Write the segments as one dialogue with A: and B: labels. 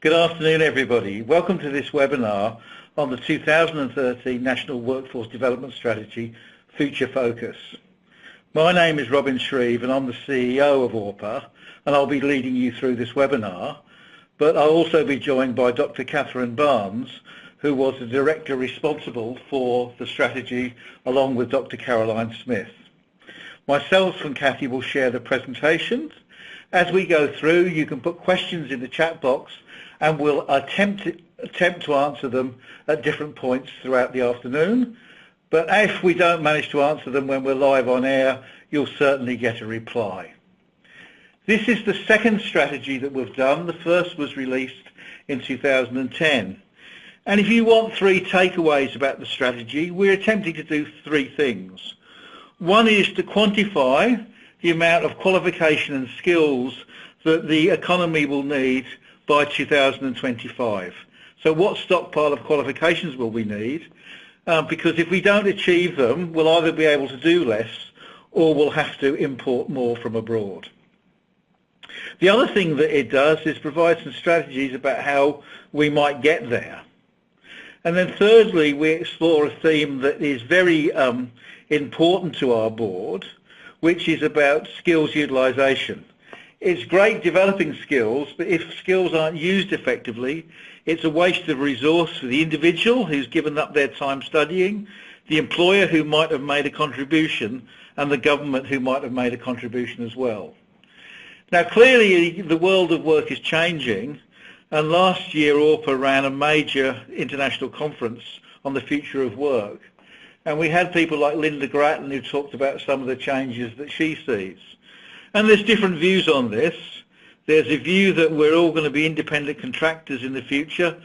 A: Good afternoon, everybody. Welcome to this webinar on the 2013 National Workforce Development Strategy Future Focus. My name is Robin Shreeve and I'm the CEO of AWPA, and I'll be leading you through this webinar, but I'll also be joined by Dr. Katherine Barnes, who was the director responsible for the strategy, along with Dr. Caroline Smith. Myself and Kathy will share the presentations. As we go through, you can put questions in the chat box and we'll attempt to answer them at different points throughout the afternoon. But if we don't manage to answer them when we're live on air, you'll certainly get a reply. This is the second strategy that we've done. The first was released in 2010. And if you want three takeaways about the strategy, we're attempting to do three things. One is to quantify the amount of qualification and skills that the economy will need by 2025. So what stockpile of qualifications will we need? Because if we don't achieve them, we'll either be able to do less or we'll have to import more from abroad. The other thing that it does is provide some strategies about how we might get there. And then thirdly, we explore a theme that is very important to our board, which is about skills utilisation. It's great developing skills, but if skills aren't used effectively, it's a waste of resource for the individual who's given up their time studying, the employer who might have made a contribution, and the government who might have made a contribution as well. Now clearly the world of work is changing, and last year AWPA ran a major international conference on the future of work. And we had people like Linda Grattan who talked about some of the changes that she sees. And there's different views on this. There's a view that we're all going to be independent contractors in the future,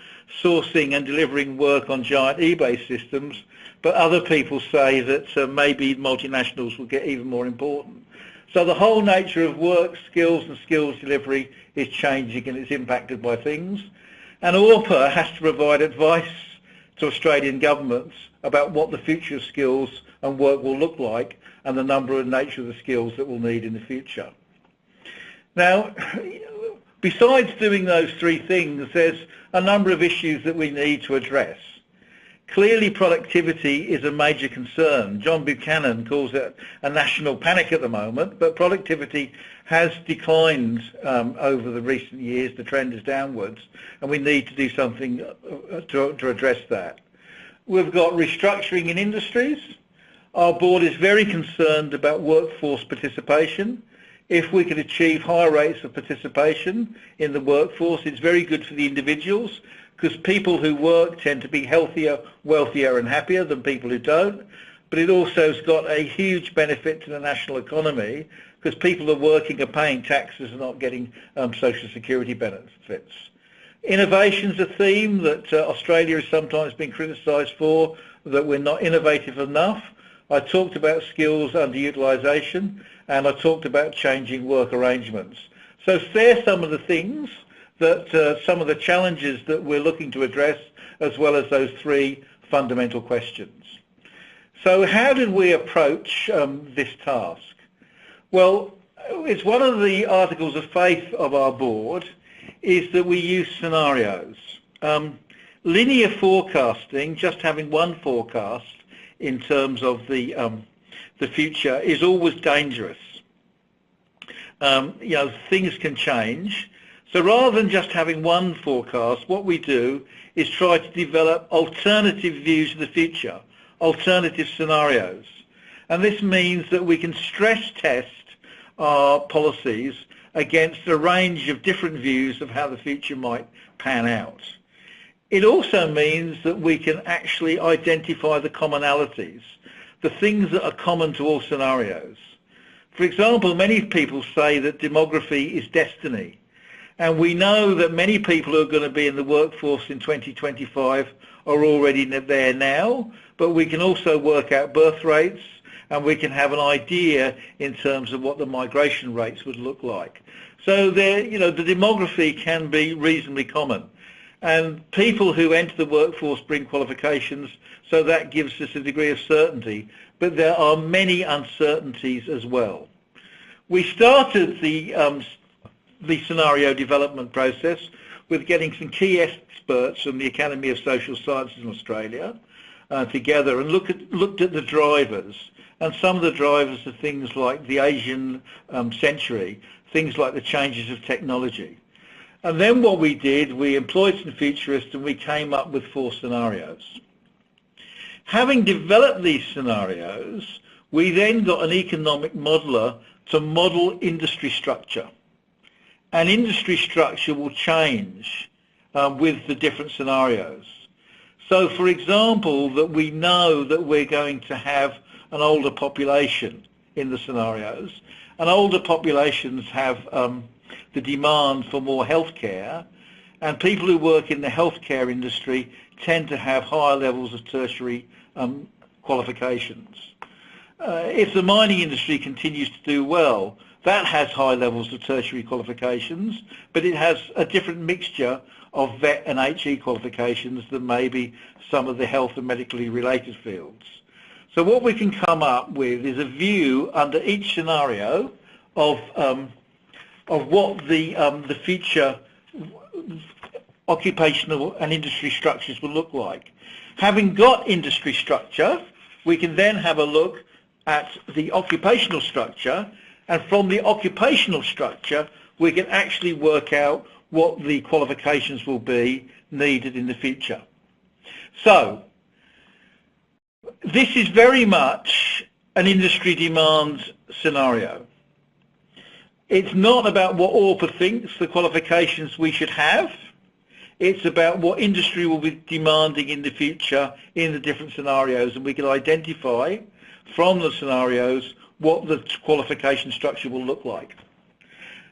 A: sourcing and delivering work on giant eBay systems, but other people say that maybe multinationals will get even more important. So the whole nature of work, skills and skills delivery is changing, and it's impacted by things. And AWPA has to provide advice to Australian governments about what the future of skills and work will look like and the number and nature of the skills that we'll need in the future. Now, besides doing those three things, there's a number of issues that we need to address. Clearly, productivity is a major concern. John Buchanan calls it a national panic at the moment, but productivity has declined over the recent years. The trend is downwards, and we need to do something to address that. We've got restructuring in industries. Our board is very concerned about workforce participation. If we can achieve higher rates of participation in the workforce, it's very good for the individuals, because people who work tend to be healthier, wealthier and happier than people who don't. But it also has got a huge benefit to the national economy, because people who are working are paying taxes and not getting social security benefits. Innovation's a theme that Australia has sometimes been criticised for, that we're not innovative enough. I talked about skills underutilisation, and I talked about changing work arrangements. So they're some of the things that some of the challenges that we're looking to address, as well as those three fundamental questions. So how did we approach this task? Well, it's one of the articles of faith of our board is that we use scenarios. Linear forecasting, just having one forecast in terms of the future, is always dangerous. Things can change. So rather than just having one forecast, what we do is try to develop alternative views of the future, alternative scenarios. And this means that we can stress test our policies against a range of different views of how the future might pan out. It also means that we can actually identify the commonalities, the things that are common to all scenarios. For example, many people say that demography is destiny. And we know that many people who are going to be in the workforce in 2025 are already there now, but we can also work out birth rates, and we can have an idea in terms of what the migration rates would look like. So the demography can be reasonably common. And people who enter the workforce bring qualifications, so that gives us a degree of certainty. But there are many uncertainties as well. We started the scenario development process with getting some key experts from the Academy of Social Sciences in Australia together and looked at the drivers. And some of the drivers are things like the Asian century, things like the changes of technology. And then what we did, we employed some futurists and we came up with 4 scenarios. Having developed these scenarios, we then got an economic modeler to model industry structure. And industry structure will change with the different scenarios. So for example, that we know that we're going to have an older population in the scenarios, and older populations have the demand for more healthcare, and people who work in the healthcare industry tend to have higher levels of tertiary qualifications. If the mining industry continues to do well, that has high levels of tertiary qualifications, but it has a different mixture of vet and HE qualifications than maybe some of the health and medically related fields. So what we can come up with is a view under each scenario of what the future occupational and industry structures will look like. Having got industry structure, we can then have a look at the occupational structure, and from the occupational structure we can actually work out what the qualifications will be needed in the future. So this is very much an industry demand scenario. It's not about what AWPA thinks the qualifications we should have. It's about what industry will be demanding in the future in the different scenarios, and we can identify from the scenarios what the qualification structure will look like.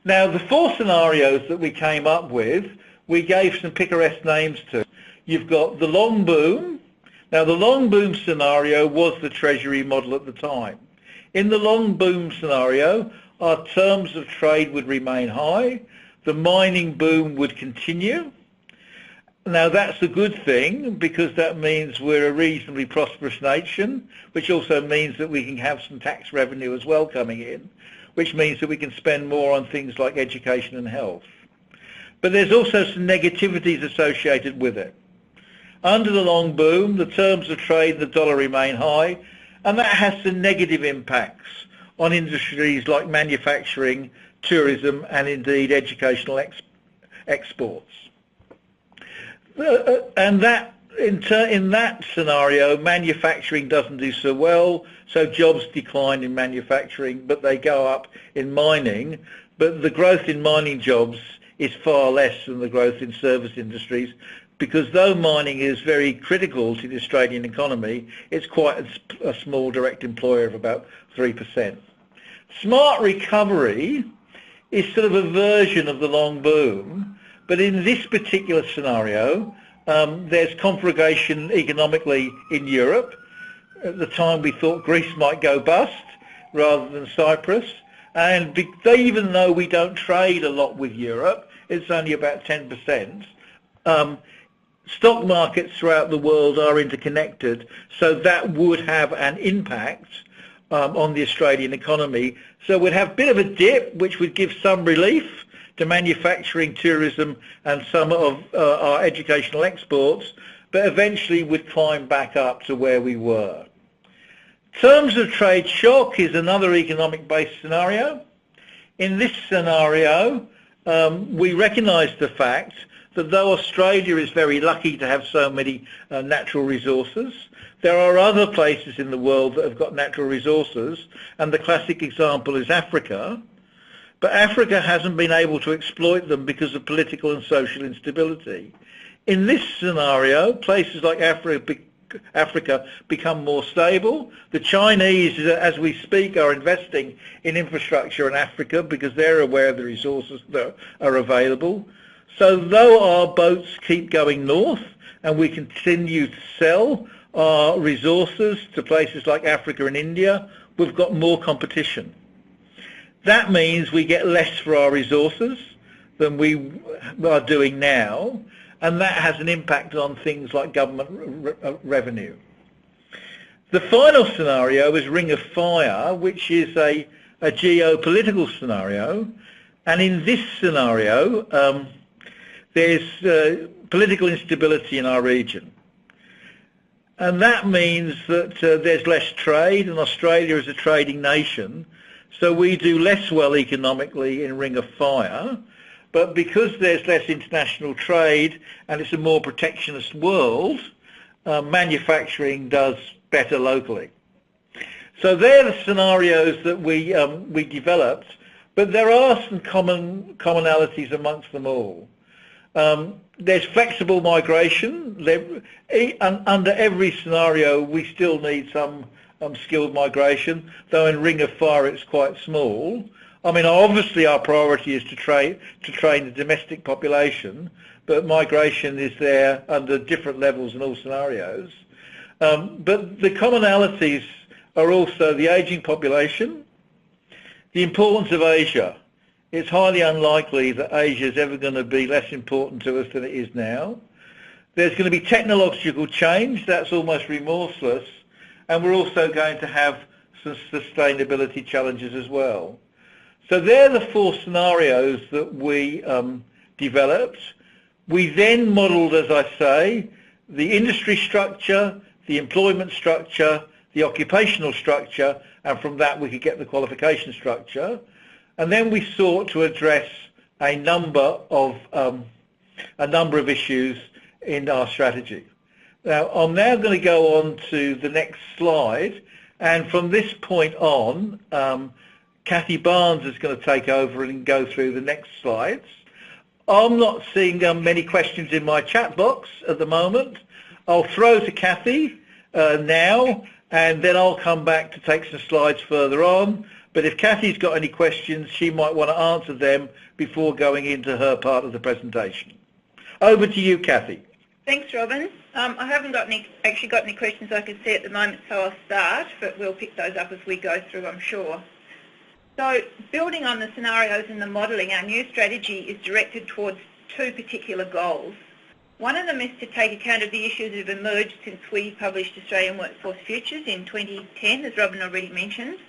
A: Now, the 4 scenarios that we came up with, we gave some picaresque names to. You've got the long boom. Now, the long boom scenario was the Treasury model at the time. In the long boom scenario, our terms of trade would remain high, the mining boom would continue. Now that's a good thing, because that means we're a reasonably prosperous nation, which also means that we can have some tax revenue as well coming in, which means that we can spend more on things like education and health. But there's also some negativities associated with it. Under the long boom, the terms of trade and the dollar remain high, and that has some negative impacts on industries like manufacturing, tourism, and indeed educational exports. And that in that scenario, manufacturing doesn't do so well, so jobs decline in manufacturing, but they go up in mining. But the growth in mining jobs is far less than the growth in service industries, because though mining is very critical to the Australian economy, it's quite a small direct employer of about 3%. Smart recovery is sort of a version of the long boom, but in this particular scenario, there's conflagration economically in Europe. At the time we thought Greece might go bust rather than Cyprus, and even though we don't trade a lot with Europe, it's only about 10%, stock markets throughout the world are interconnected, so that would have an impact on the Australian economy. So we'd have a bit of a dip, which would give some relief to manufacturing, tourism, and some of our educational exports, but eventually would climb back up to where we were. Terms of trade shock is another economic-based scenario. In this scenario, we recognise the fact that though Australia is very lucky to have so many natural resources, there are other places in the world that have got natural resources, and the classic example is Africa. But Africa hasn't been able to exploit them because of political and social instability. In this scenario, places like Africa become more stable. The Chinese, as we speak, are investing in infrastructure in Africa because they're aware of the resources that are available. So though our boats keep going north and we continue to sell our resources to places like Africa and India, we've got more competition. That means we get less for our resources than we are doing now, and that has an impact on things like government revenue. The final scenario is Ring of Fire, which is a geopolitical scenario, and in this scenario there's political instability in our region. And that means that there's less trade, and Australia is a trading nation, so we do less well economically in Ring of Fire. But because there's less international trade and it's a more protectionist world, manufacturing does better locally. So they're the scenarios that we developed, but there are some commonalities amongst them all. There's flexible migration. Under every scenario, we still need some skilled migration, though in Ring of Fire it's quite small. I mean, obviously our priority is to train the domestic population, but migration is there under different levels in all scenarios. But the commonalities are also the ageing population, the importance of Asia. It's highly unlikely that Asia is ever going to be less important to us than it is now. There's going to be technological change, that's almost remorseless, and we're also going to have some sustainability challenges as well. So they're the four scenarios that we developed. We then modelled, as I say, the industry structure, the employment structure, the occupational structure, and from that we could get the qualification structure. And then we sought to address a number of issues in our strategy. Now, I'm now going to go on to the next slide, and from this point on, Katherine Barnes is going to take over and go through the next slides. I'm not seeing many questions in my chat box at the moment. I'll throw to Kathy now, and then I'll come back to take some slides further on. But if Kathy's got any questions, she might want to answer them before going into her part of the presentation. Over to you, Kathy.
B: Thanks, Robin. I haven't actually got any questions I can see at the moment, so I'll start, but we'll pick those up as we go through, I'm sure. So, building on the scenarios and the modelling, our new strategy is directed towards two particular goals. One of them is to take account of the issues that have emerged since we published Australian Workforce Futures in 2010, as Robin already mentioned.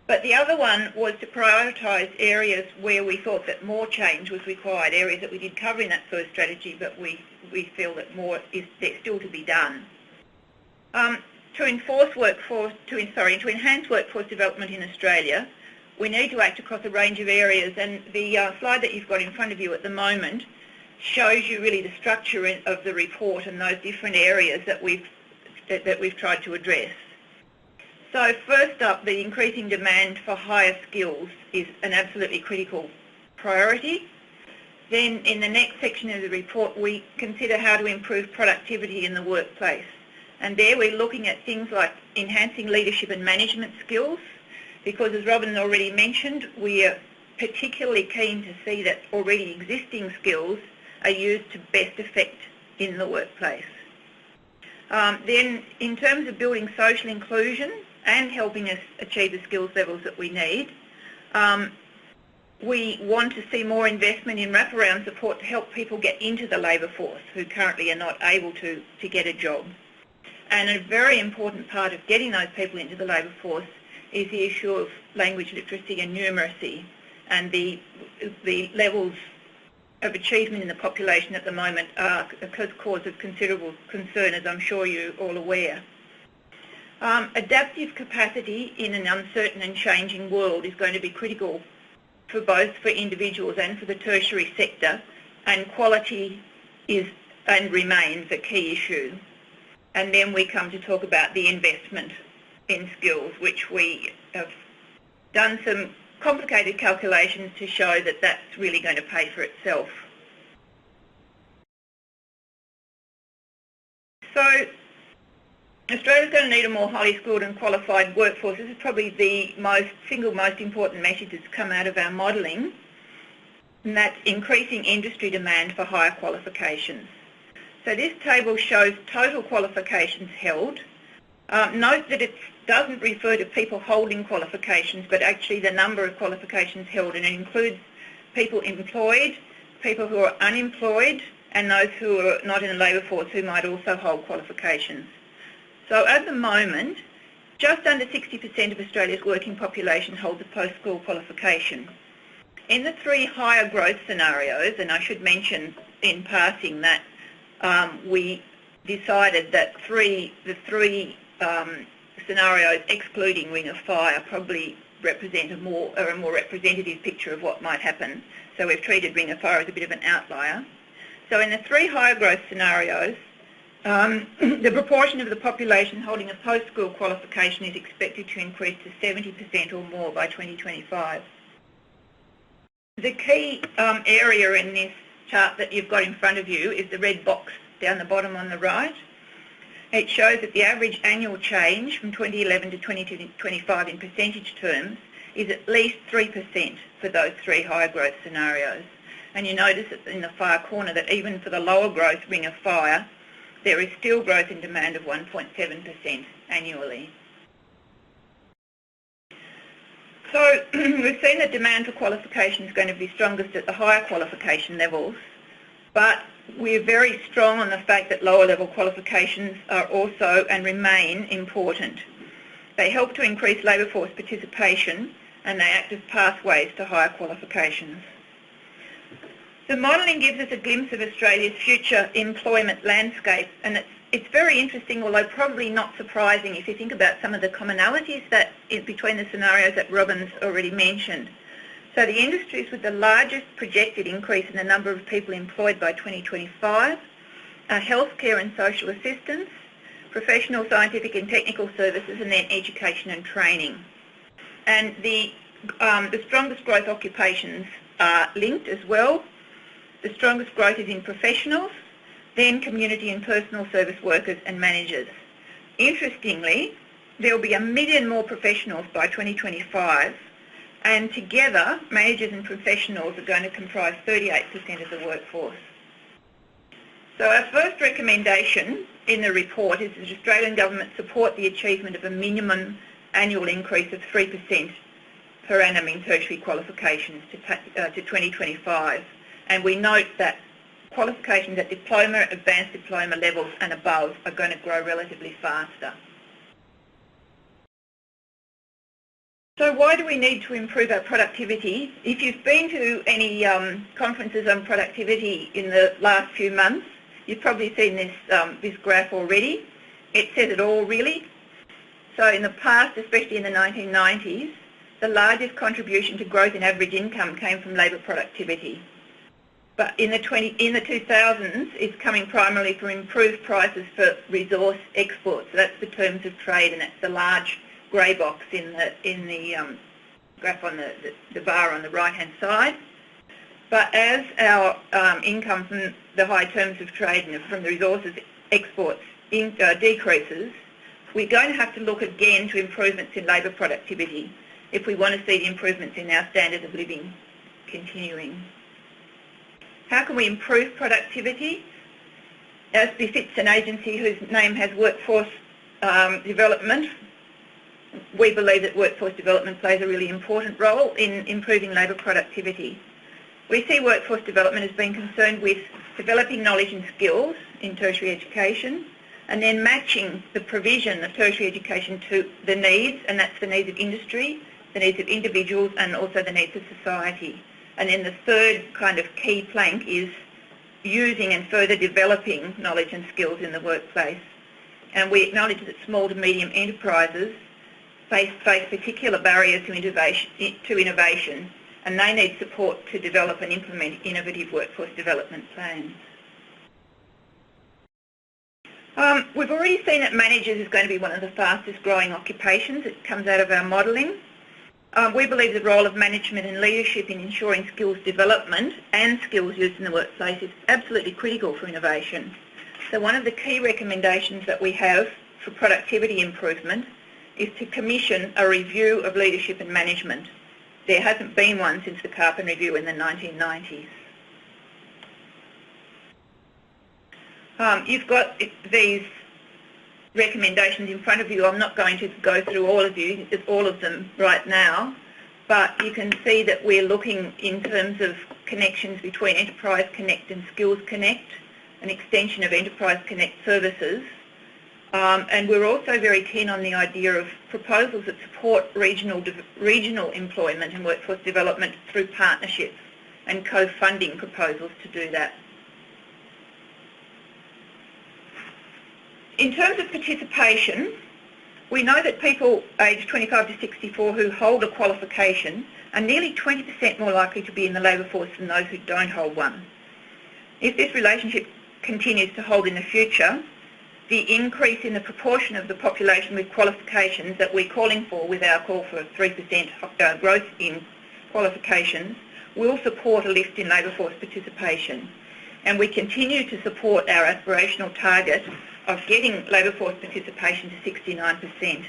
B: But the other one was to prioritise areas where we thought that more change was required, areas that we did cover in that first strategy, but we feel that more is still to be done. To enhance workforce development in Australia, we need to act across a range of areas, and the slide that you've got in front of you at the moment shows you really the structure of the report and those different areas that we've tried to address. So first up, the increasing demand for higher skills is an absolutely critical priority. Then in the next section of the report, we consider how to improve productivity in the workplace. And there we're looking at things like enhancing leadership and management skills, because as Robin already mentioned, we are particularly keen to see that already existing skills are used to best effect in the workplace. Then in terms of building social inclusion and helping us achieve the skills levels that we need, we want to see more investment in wraparound support to help people get into the labour force who currently are not able to get a job. And a very important part of getting those people into the labour force is the issue of language literacy and numeracy, and the levels of achievement in the population at the moment are a cause of considerable concern, as I'm sure you're all aware. Adaptive capacity in an uncertain and changing world is going to be critical for both for individuals and for the tertiary sector, and quality is and remains a key issue. And then we come to talk about the investment in skills, which we have done some complicated calculations to show that that's really going to pay for itself. So Australia's going to need a more highly skilled and qualified workforce. This is probably the single most important message that's come out of our modelling, and that's increasing industry demand for higher qualifications. So this table shows total qualifications held. Note that it doesn't refer to people holding qualifications, but actually the number of qualifications held, and it includes people employed, people who are unemployed, and those who are not in the labour force who might also hold qualifications. So at the moment, just under 60% of Australia's working population holds a post-school qualification. In the three higher growth scenarios, and I should mention in passing that we decided that the three scenarios excluding Ring of Fire probably represent a more representative picture of what might happen. So we've treated Ring of Fire as a bit of an outlier. So in the three higher growth scenarios, the proportion of the population holding a post-school qualification is expected to increase to 70% or more by 2025. The key area in this chart that you've got in front of you is the red box down the bottom on the right. It shows that the average annual change from 2011 to 2025 in percentage terms is at least 3% for those three higher growth scenarios. And you notice in the far corner that even for the lower growth Ring of Fire, there is still growth in demand of 1.7% annually. So we've seen that demand for qualification is going to be strongest at the higher qualification levels, but we're very strong on the fact that lower level qualifications are also and remain important. They help to increase labour force participation and they act as pathways to higher qualifications. The modelling gives us a glimpse of Australia's future employment landscape, and it's very interesting, although probably not surprising if you think about some of the commonalities that between the scenarios that Robin's already mentioned. So the industries with the largest projected increase in the number of people employed by 2025 are healthcare and social assistance, professional, scientific and technical services, and then education and training. And the strongest growth occupations are linked as well. The strongest growth is in professionals, then community and personal service workers and managers. Interestingly, there will be 1 million more professionals by 2025, and together managers and professionals are going to comprise 38% of the workforce. So our first recommendation in the report is that the Australian Government support the achievement of a minimum annual increase of 3% per annum in tertiary qualifications to 2025. And we note that qualifications at diploma, advanced diploma levels and above are going to grow relatively faster. So why do we need to improve our productivity? If you've been to any conferences on productivity in the last few months, you've probably seen this graph already. It says it all, really. So in the past, especially in the 1990s, the largest contribution to growth in average income came from labour productivity. But in the 2000s, it's coming primarily from improved prices for resource exports. So that's the terms of trade, and that's the large grey box in the graph on the bar on the right-hand side. But as our income from the high terms of trade and from the resources exports decreases, we're going to have to look again to improvements in labour productivity if we want to see the improvements in our standard of living continuing. How can we improve productivity? As befits an agency whose name has workforce development, we believe that workforce development plays a really important role in improving labour productivity. We see workforce development as being concerned with developing knowledge and skills in tertiary education and then matching the provision of tertiary education to the needs, and that's the needs of industry, the needs of individuals and also the needs of society. And then the third kind of key plank is using and further developing knowledge and skills in the workplace. And we acknowledge that small to medium enterprises face particular barriers to innovation, and they need support to develop and implement innovative workforce development plans. We've already seen that managers is going to be one of the fastest growing occupations. It comes out of our modelling. We believe the role of management and leadership in ensuring skills development and skills used in the workplace is absolutely critical for innovation. So one of the key recommendations that we have for productivity improvement is to commission a review of leadership and management. There hasn't been one since the Carpin Review in the 1990s. You've got these recommendations in front of you. I'm not going to go through all of them right now, but you can see that we're looking in terms of connections between Enterprise Connect and Skills Connect, an extension of Enterprise Connect services. And we're also very keen on the idea of proposals that support regional employment and workforce development through partnerships and co-funding proposals to do that. In terms of participation, we know that people aged 25 to 64 who hold a qualification are nearly 20% more likely to be in the labour force than those who don't hold one. If this relationship continues to hold in the future, the increase in the proportion of the population with qualifications that we're calling for with our call for 3% growth in qualifications will support a lift in labour force participation. And we continue to support our aspirational target of getting labour force participation to 69%.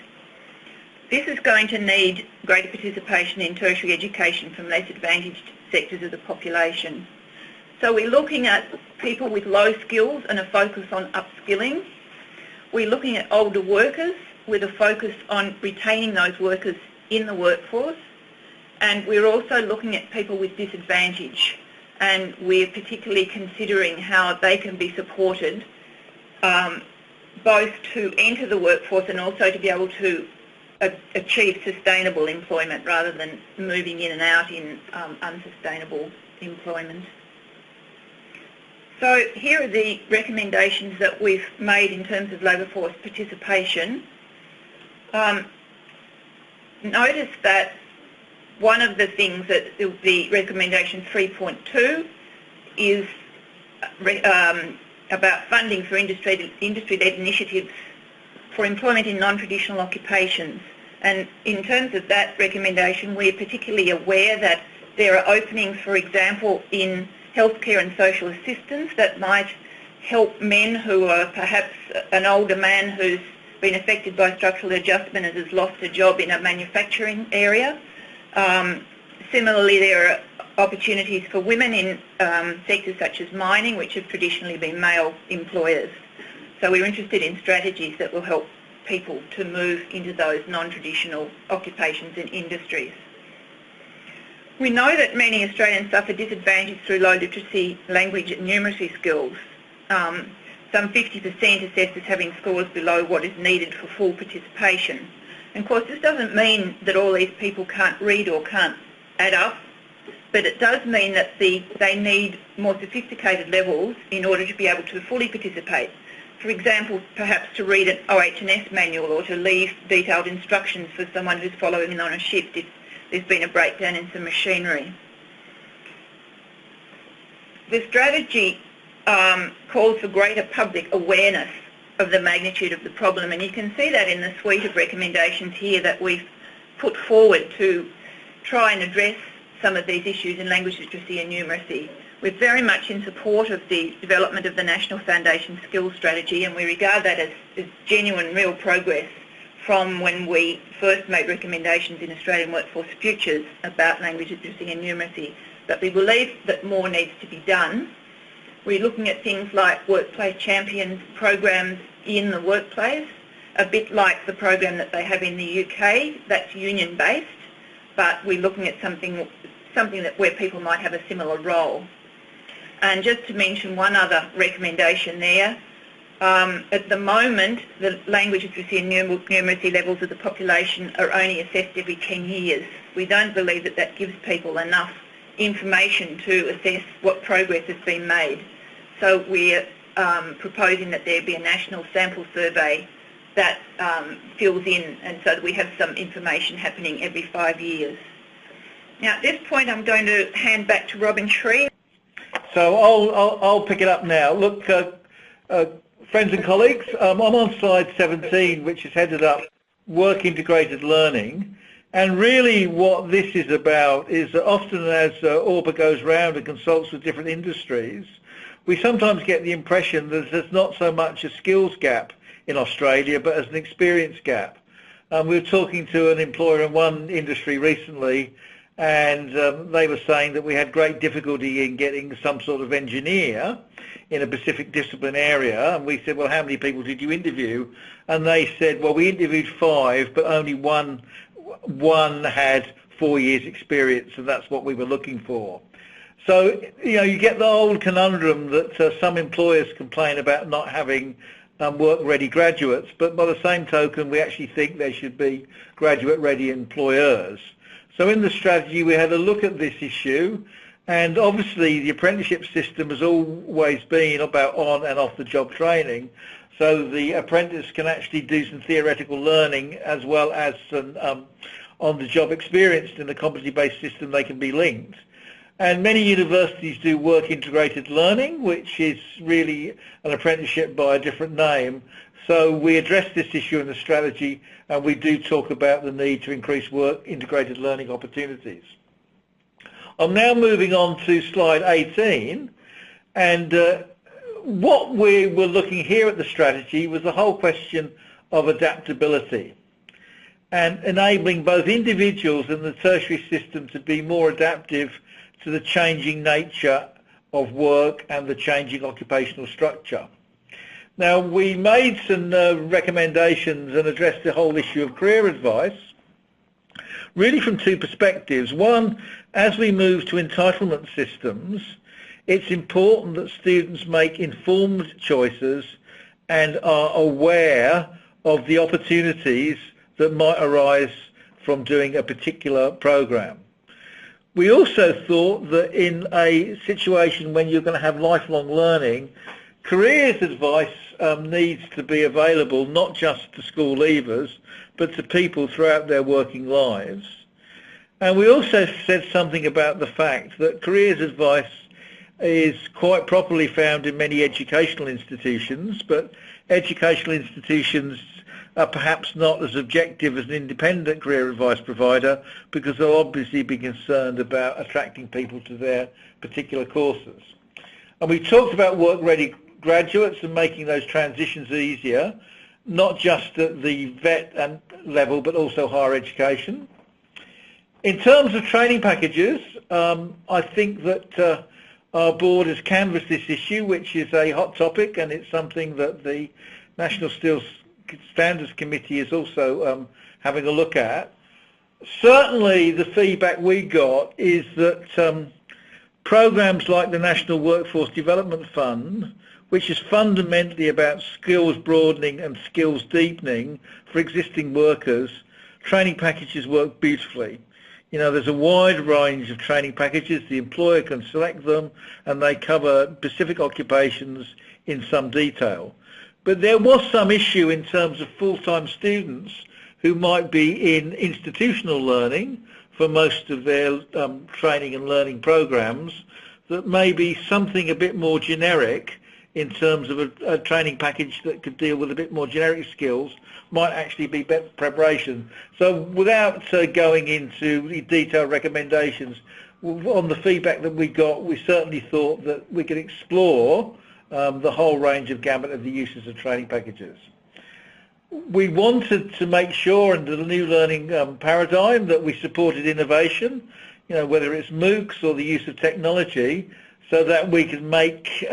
B: This is going to need greater participation in tertiary education from less advantaged sectors of the population. So we're looking at people with low skills and a focus on upskilling. We're looking at older workers with a focus on retaining those workers in the workforce. And we're also looking at people with disadvantage. And we're particularly considering how they can be supported both to enter the workforce and also to be able to achieve sustainable employment rather than moving in and out in unsustainable employment. So here are the recommendations that we've made in terms of labour force participation. Notice that one of the things that the recommendation 3.2 is about funding for industry-led initiatives for employment in non-traditional occupations. And in terms of that recommendation, we're particularly aware that there are openings, for example, in healthcare and social assistance that might help men who are perhaps an older man who's been affected by structural adjustment and has lost a job in a manufacturing area. Similarly, there are opportunities for women in sectors such as mining, which have traditionally been male employers. So we're interested in strategies that will help people to move into those non-traditional occupations and industries. We know that many Australians suffer disadvantage through low literacy, language and numeracy skills. Some 50% assessed as having scores below what is needed for full participation. And of course, this doesn't mean that all these people can't read or can't add up, but it does mean that they need more sophisticated levels in order to be able to fully participate. For example, perhaps to read an OH&S manual or to leave detailed instructions for someone who's following on a shift if there's been a breakdown in some machinery. The strategy calls for greater public awareness of the magnitude of the problem, and you can see that in the suite of recommendations here that we've put forward to try and address some of these issues in language literacy and numeracy. We're very much in support of the development of the National Foundation Skills Strategy, and we regard that as genuine, real progress from when we first made recommendations in Australian Workforce Futures about language literacy and numeracy. But we believe that more needs to be done. We're looking at things like workplace champions programs in the workplace, a bit like the program that they have in the UK, that's union-based, but we're looking at something that where people might have a similar role. And just to mention one other recommendation there, at the moment the language literacy and numeracy levels of the population are only assessed every 10 years. We don't believe that that gives people enough information to assess what progress has been made. So we're proposing that there be a national sample survey that fills in, and so that we have some information happening every 5 years. Now at this point I'm going to hand back to Robin Shreeve.
A: So I'll pick it up now. Look, friends and colleagues, I'm on slide 17, which is headed up Work Integrated Learning. And really what this is about is that often as AWPA goes round and consults with different industries, we sometimes get the impression that there's not so much a skills gap in Australia, but as an experience gap. We were talking to an employer in one industry recently, and they were saying that we had great difficulty in getting some sort of engineer in a specific discipline area, and we said, well, how many people did you interview? And they said, well, we interviewed 5, but only one had 4 years experience, and that's what we were looking for. So, you know, you get the old conundrum that some employers complain about not having work-ready graduates, but by the same token, we actually think there should be graduate-ready employers. So in the strategy, we had a look at this issue, and obviously the apprenticeship system has always been about on and off the job training. so the apprentice can actually do some theoretical learning as well as some on-the-job experience. In the competency-based system they can be linked. And many universities do work integrated learning, which is really an apprenticeship by a different name. So we address this issue in the strategy, and we do talk about the need to increase work integrated learning opportunities. I'm now moving on to slide 18, and what we were looking here at the strategy was the whole question of adaptability and enabling both individuals and the tertiary system to be more adaptive to the changing nature of work and the changing occupational structure. Now, we made some recommendations and addressed the whole issue of career advice, really from two perspectives. One, as we move to entitlement systems, it's important that students make informed choices and are aware of the opportunities that might arise from doing a particular program. We also thought that in a situation when you're going to have lifelong learning, careers advice needs to be available not just to school leavers, but to people throughout their working lives. And we also said something about the fact that careers advice is quite properly found in many educational institutions, but educational institutions are perhaps not as objective as an independent career advice provider, because they'll obviously be concerned about attracting people to their particular courses. And we talked about work-ready graduates and making those transitions easier, not just at the vet level, but also higher education. In terms of training packages, I think that our board has canvassed this issue, which is a hot topic, and it's something that the National Standards Committee is also having a look at. Certainly the feedback we got is that programs like the National Workforce Development Fund, which is fundamentally about skills broadening and skills deepening for existing workers, training packages work beautifully. You know, there's a wide range of training packages. The employer can select them, and they cover specific occupations in some detail. But there was some issue in terms of full-time students who might be in institutional learning for most of their training and learning programs, that may be something a bit more generic in terms of a training package that could deal with a bit more generic skills might actually be better preparation. So without going into detailed recommendations, on the feedback that we got, we certainly thought that we could explore the whole range of gamut of the uses of training packages. We wanted to make sure in the new learning paradigm that we supported innovation, you know, whether it's MOOCs or the use of technology, so that we can make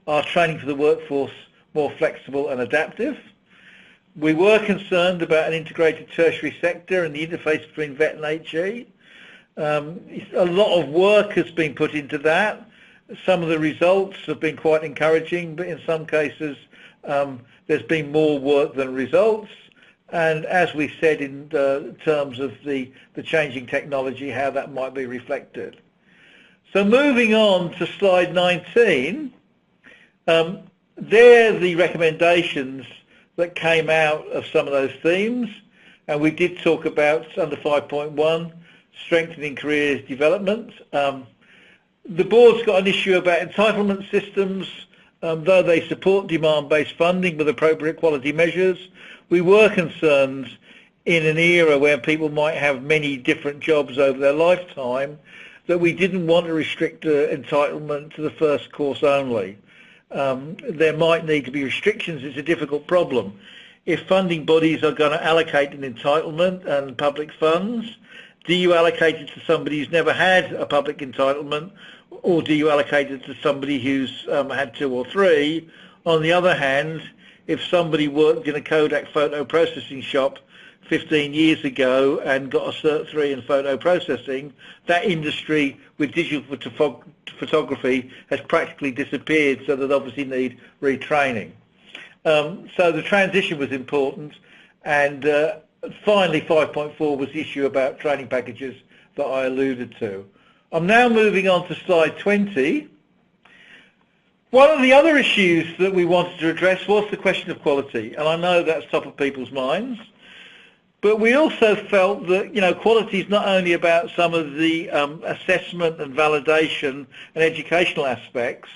A: our training for the workforce more flexible and adaptive. We were concerned about an integrated tertiary sector and the interface between VET and HE. A lot of work has been put into that. Some of the results have been quite encouraging, but in some cases there's been more work than results. And as we said in terms of the changing technology, how that might be reflected. So moving on to slide 19, there are the recommendations that came out of some of those themes, and we did talk about under 5.1, strengthening careers development. The board's got an issue about entitlement systems. Though they support demand-based funding with appropriate quality measures, we were concerned in an era where people might have many different jobs over their lifetime that we didn't want to restrict entitlement to the first course only. There might need to be restrictions. It's a difficult problem. If funding bodies are going to allocate an entitlement and public funds, do you allocate it to somebody who's never had a public entitlement, or do you allocate it to somebody who's had 2 or 3? On the other hand, if somebody worked in a Kodak photo processing shop 15 years ago and got a Cert 3 in photo processing, that industry with digital photography has practically disappeared, so they'd obviously need retraining. So the transition was important, and finally 5.4 was the issue about training packages that I alluded to. I'm now moving on to slide 20. One of the other issues that we wanted to address was the question of quality, and I know that's top of people's minds, but we also felt that, quality is not only about some of the assessment and validation and educational aspects,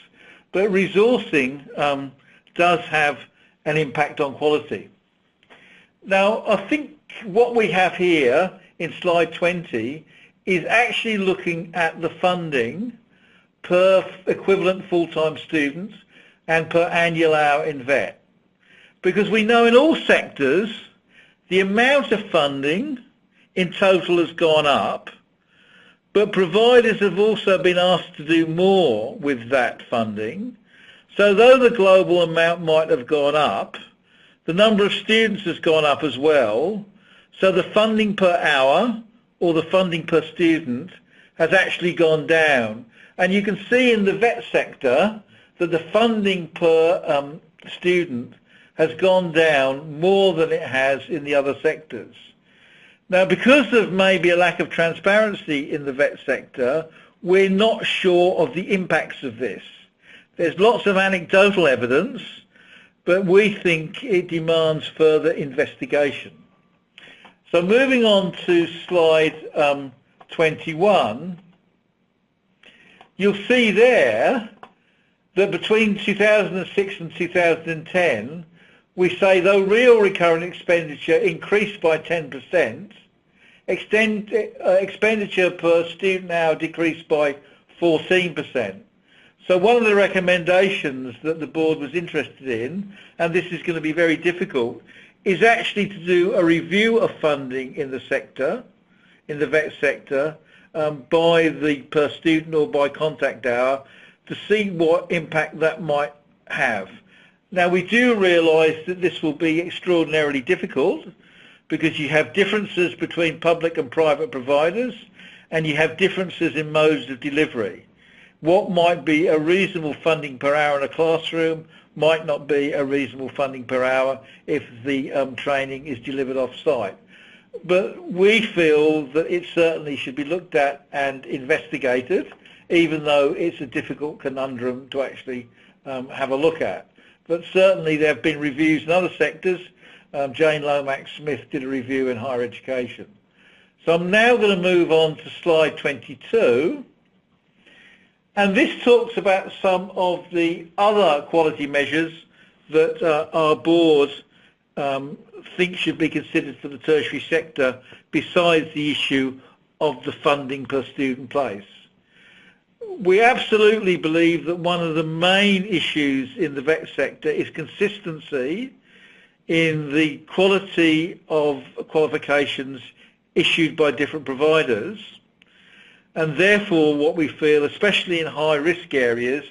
A: but resourcing does have an impact on quality. Now, I think what we have here in slide 20 is actually looking at the funding per equivalent full-time student and per annual hour in VET. Because we know in all sectors the amount of funding in total has gone up, but providers have also been asked to do more with that funding. So though the global amount might have gone up, the number of students has gone up as well, so the funding per hour or the funding per student has actually gone down. And you can see in the VET sector that the funding per student has gone down more than it has in the other sectors. Now, because of maybe a lack of transparency in the VET sector, we're not sure of the impacts of this. There's lots of anecdotal evidence, but we think it demands further investigation. So moving on to slide 21, you'll see there that between 2006 and 2010, we say though real recurrent expenditure increased by 10%, expenditure per student hour decreased by 14%. So one of the recommendations that the board was interested in, and this is going to be very difficult, is actually to do a review of funding in the sector, in the VET sector, by the per student or by contact hour, to see what impact that might have. Now, we do realise that this will be extraordinarily difficult because you have differences between public and private providers, and you have differences in modes of delivery. What might be a reasonable funding per hour in a classroom might not be a reasonable funding per hour if the training is delivered off-site. But we feel that it certainly should be looked at and investigated, even though it's a difficult conundrum to actually have a look at. But certainly there have been reviews in other sectors. Jane Lomax-Smith did a review in higher education. So I'm now going to move on to slide 22. And this talks about some of the other quality measures that our board thinks should be considered for the tertiary sector besides the issue of the funding per student place. We absolutely believe that one of the main issues in the VET sector is consistency in the quality of qualifications issued by different providers. And therefore what we feel, especially in high risk areas,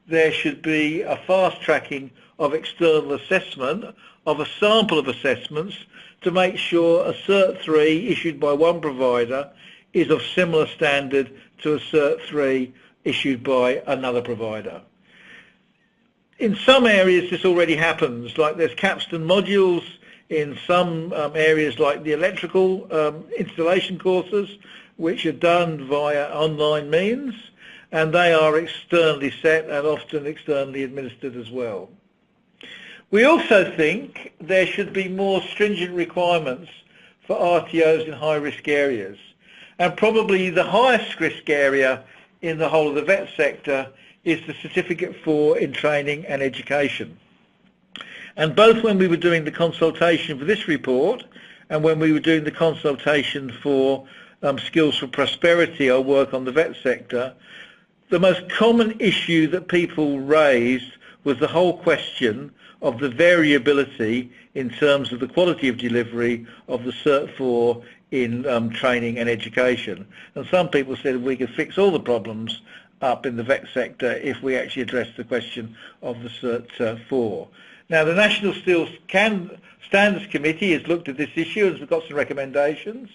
A: there should be a fast tracking of external assessment of a sample of assessments to make sure a Cert 3 issued by one provider is of similar standard to a Cert 3 issued by another provider. In some areas this already happens, like there's capstone modules in some areas like the electrical installation courses, which are done via online means, and they are externally set and often externally administered as well. We also think there should be more stringent requirements for RTOs in high-risk areas, and probably the highest risk area in the whole of the VET sector is the Certificate 4 in Training and Education. And both when we were doing the consultation for this report and when we were doing the consultation for Skills for Prosperity, our work on the VET sector, the most common issue that people raised was the whole question of the variability in terms of the quality of delivery of the Cert 4 in training and education. And some people said we could fix all the problems up in the VET sector if we actually address the question of the Cert 4. Now, the National Skills Standards Committee has looked at this issue and has got some recommendations.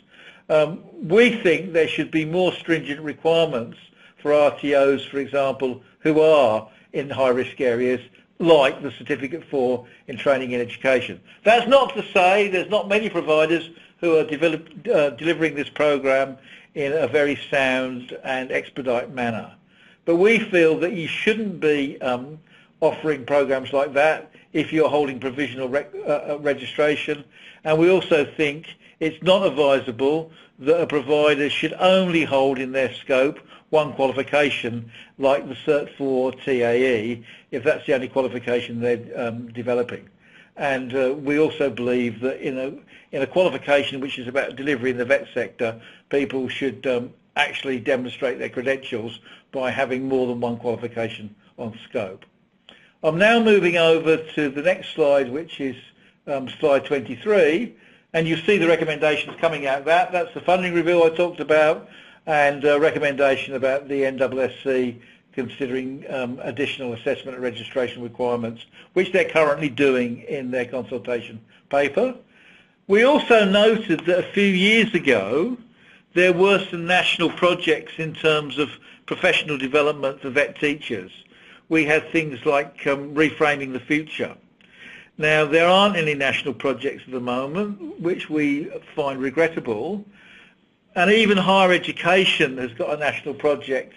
A: We think there should be more stringent requirements for RTOs, for example, who are in high-risk areas, like the Certificate 4 in Training and Education. That's not to say there's not many providers who are delivering this program in a very sound and expedite manner. But we feel that you shouldn't be offering programs like that if you're holding provisional registration. And we also think it's not advisable that a provider should only hold in their scope one qualification like the Cert 4 TAE if that's the only qualification they're developing. And we also believe that in a qualification which is about delivery in the vet sector, people should actually demonstrate their credentials by having more than one qualification on scope. I'm now moving over to the next slide, which is slide 23, and you see the recommendations coming out of that. That's the funding review I talked about, and a recommendation about the NWSC considering additional assessment and registration requirements, which they're currently doing in their consultation paper. We also noted that a few years ago there were some national projects in terms of professional development for vet teachers. We had things like Reframing the Future. Now, there aren't any national projects at the moment, which we find regrettable, and even higher education has got a national project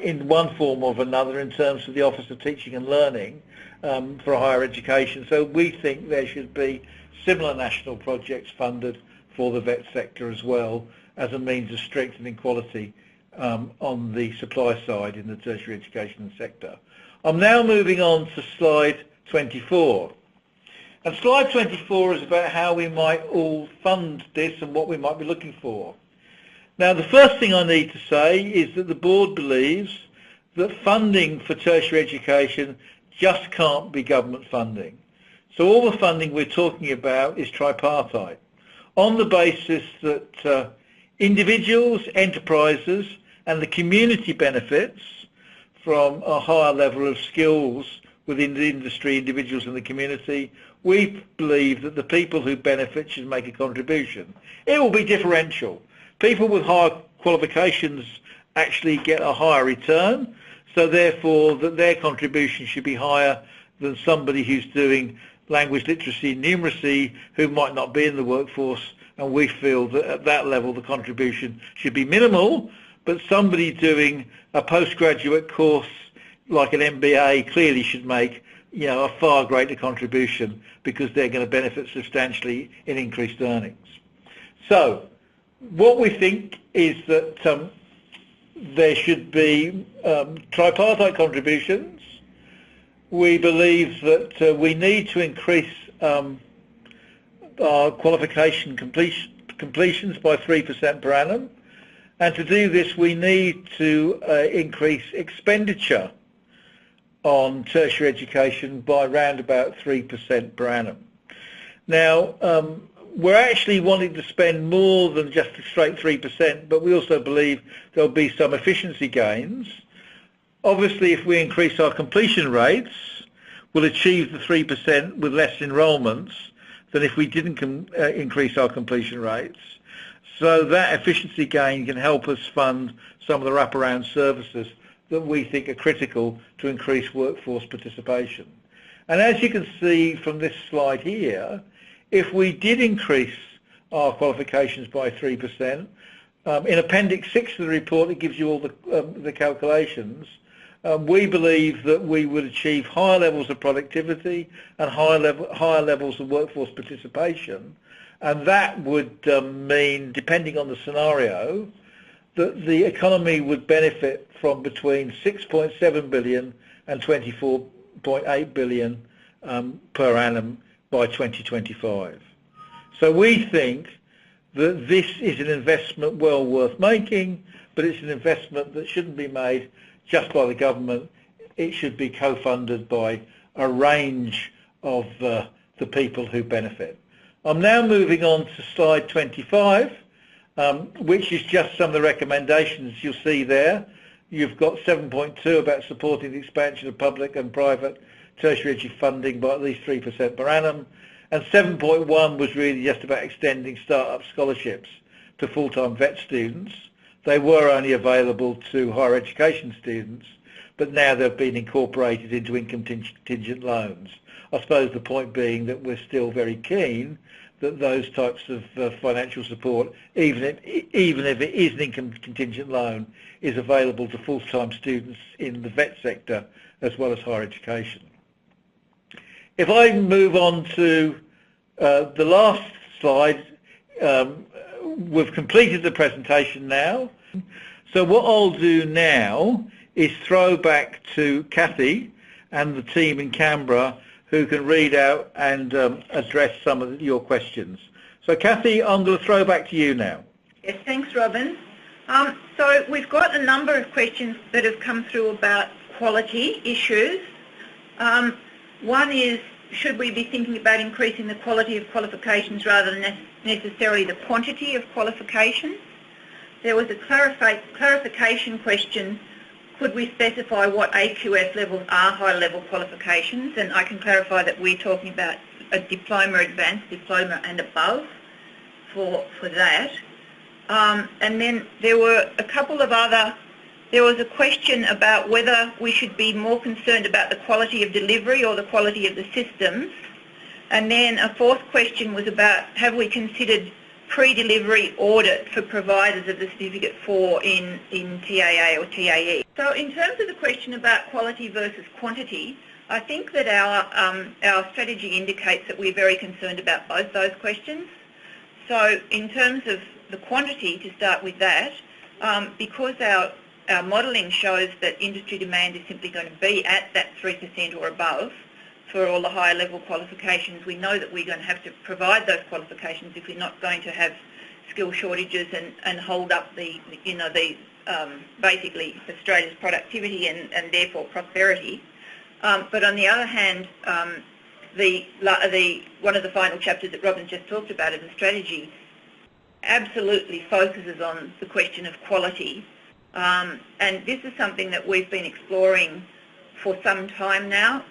A: in one form or another in terms of the Office of Teaching and Learning for higher education. So we think there should be similar national projects funded for the vet sector as well as a means of strengthening quality on the supply side in the tertiary education sector. I'm now moving on to slide 24. And slide 24 is about how we might all fund this and what we might be looking for. Now, the first thing I need to say is that the board believes that funding for tertiary education just can't be government funding. So all the funding we're talking about is tripartite, on the basis that individuals, enterprises and the community benefits from a higher level of skills within the industry, individuals and the community. We believe that the people who benefit should make a contribution. It will be differential. People with higher qualifications actually get a higher return, so therefore that their contribution should be higher than somebody who's doing language literacy and numeracy who might not be in the workforce, and we feel that at that level the contribution should be minimal, but somebody doing a postgraduate course like an MBA clearly should make a far greater contribution because they're going to benefit substantially in increased earnings. So what we think is that there should be tripartite contributions. We believe that we need to increase our qualification completions by 3% per annum, and to do this we need to increase expenditure on tertiary education by around about 3% per annum. Now, we're actually wanting to spend more than just a straight 3%, but we also believe there'll be some efficiency gains. Obviously, if we increase our completion rates, we'll achieve the 3% with less enrolments than if we didn't increase our completion rates. So that efficiency gain can help us fund some of the wraparound services that we think are critical to increase workforce participation. And as you can see from this slide here, if we did increase our qualifications by 3%, in Appendix 6 of the report it gives you all the calculations, we believe that we would achieve higher levels of productivity and higher levels of workforce participation, and that would mean, depending on the scenario, that the economy would benefit from between 6.7 billion and 24.8 billion per annum by 2025. So we think that this is an investment well worth making, but it's an investment that shouldn't be made just by the government. It should be co-funded by a range of the people who benefit. I'm now moving on to slide 25, which is just some of the recommendations you'll see there. You've got 7.2 about supporting the expansion of public and private tertiary education funding by at least 3% per annum, and 7.1 was really just about extending start-up scholarships to full-time vet students. They were only available to higher education students, but now they've been incorporated into income contingent loans. I suppose the point being that we're still very keen that those types of financial support, even if it is an income contingent loan, is available to full-time students in the vet sector as well as higher education. If I move on to the last slide, we've completed the presentation now. So what I'll do now is throw back to Kathy and the team in Canberra, who can read out and address some of your questions. So Kathy, I'm going to throw back to you now.
B: Yes, thanks, Robin. So we've got a number of questions that have come through about quality issues. One is, should we be thinking about increasing the quality of qualifications rather than necessarily the quantity of qualifications? There was a clarification question. Could we specify what AQF levels are high-level qualifications? And I can clarify that we're talking about a diploma, advanced diploma and above for that. And then there were a couple of other, there was a question about whether we should be more concerned about the quality of delivery or the quality of the systems. And then a fourth question was about, have we considered pre-delivery audit for providers of the Certificate 4 in TAA or TAE. So in terms of the question about quality versus quantity, I think that our strategy indicates that we're very concerned about both those questions. So in terms of the quantity, to start with that, because our modelling shows that industry demand is simply going to be at that 3% or above for all the higher level qualifications, we know that we're going to have to provide those qualifications if we're not going to have skill shortages and hold up basically Australia's productivity and therefore prosperity. But on the other hand, one of the final chapters that Robin just talked about in the strategy absolutely focuses on the question of quality. And this is something that we've been exploring for some time now.